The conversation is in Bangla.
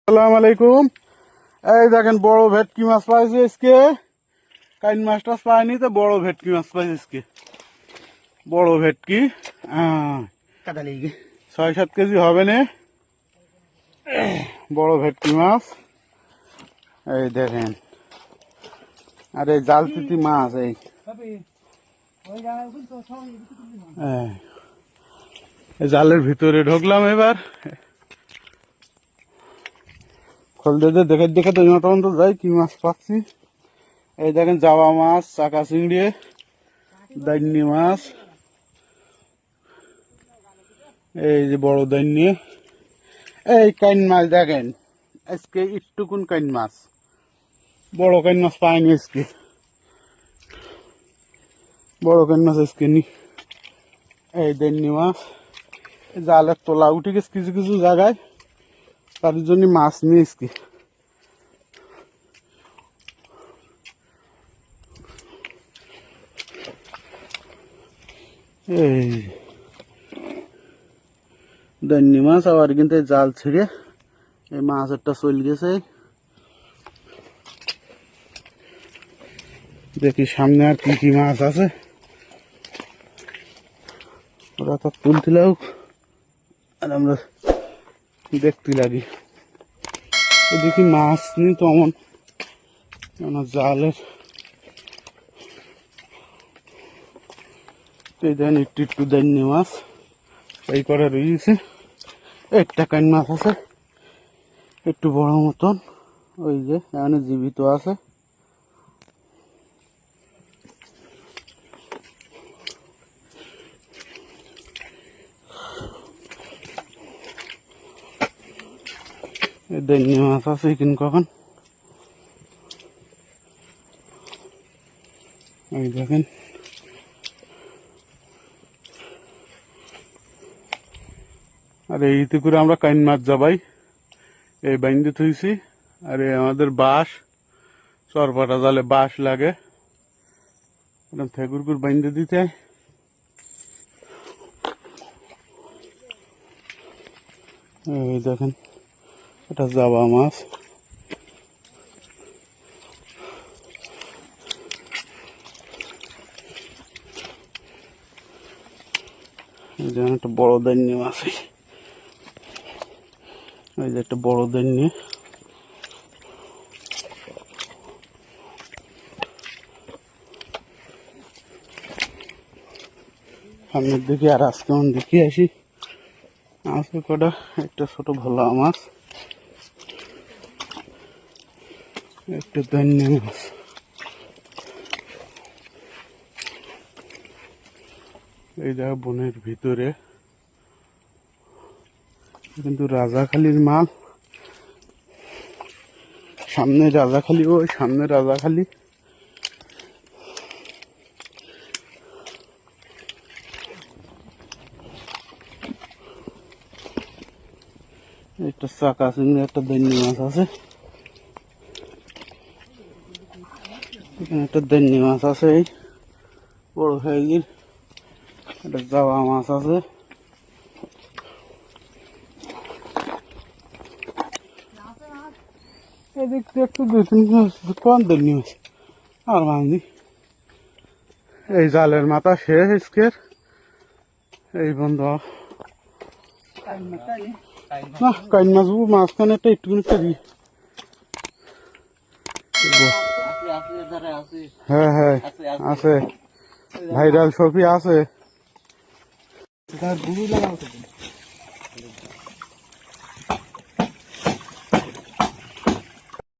আসসালামু আলাইকুম। এই দেখেন বড় ভেটকি মাছ পাইছি আজকে। কাইন মাছ টাছ পাইনি, তো বড় ভেটকি মাছ পাইছি আজকে। বড় ভেটকি 6-7 কেজি হবে না। বড় ভেটকি মাছ এই দেখেন। আর এই জাল তিতি মাছ এই জালের ভিতরে ঢুকলাম এবার। খোল দিয়ে দেখে দেখে তো তখন তো যাই কি মাছ পাচ্ছি। এই দেখেন জাবা মাছ, চাকা চিংড়ি, দাইনি মাছ, এই যে বড় দাইনি। এই কাইন মাছ দেখেন আজকে একটুকুন কাইন মাছ, বড় কাইন মাছ পাইনি আজকে। বড় কাইন মাছ আজকে নি। এই দাইনি মাছ জালের তোলা উঠে গেছে কিছু কিছু জায়গায়, তার জন্য মাছ নিয়ে আজকে। এই দান্নি মাছ আবার কিন্তু জাল ছিঁড়ে এই মাছ একটা চলে গেছে। দেখি সামনে আর কি কি মাছ আছে, ওরা তো তুলতে লাগুক আর আমরা দেখতে লাগি। দেখি মাছ নি তো এমন জালের। এই দেন একটু একটু দান্নি মাছ এই করে রয়েছে। একটা কাইন মাছ আছে একটু বড় মতন, ওই যে এখানে জীবিত আছে। দান্নি মাছ আছে কিন কখন। এই দেখেন আর এইতে করে আমরা কাইন মাছ যাবাই এই বাইন্দে থইছি। আর আমাদের বাঁশ চরপাটা জালে বাঁশ লাগে, থেগুর করে বাইন্দে দিতে। এই দেখেন এটা জাবা মাছ। এই দেখেন একটা বড় দান্নি মাছ, এই যে একটা বড় দান্নি। সামনের দিকে আর আজকে দেখি আসি আছে কটা। একটা ছোট ভোলা মাছ, একটা দান্নি মাছ। এই জায়গা বনের ভিতরে কিন্তু রাজাখালীর মাল। সামনে রাজাখালী, ওই সামনে রাজাখালী। একটা চাকা চিংড়ি, একটা দান্নি মাছ আছে। এখানে একটা দান্নি মাছ আছে এই বড় সাইজের। একটা জাবা মাছ আছে। এদিক দিয়ে একটু 2-3 মাছ কম দান্নি মাছ আর মাছনি। এই জালের মাথা শেষ আজকের। এই বন্ধ না কাইন মাছ মাঝখানে একটা একটুখানি একটা দিই। হ্যাঁ হ্যাঁ আছে, ভাইরাল ছবি আছে।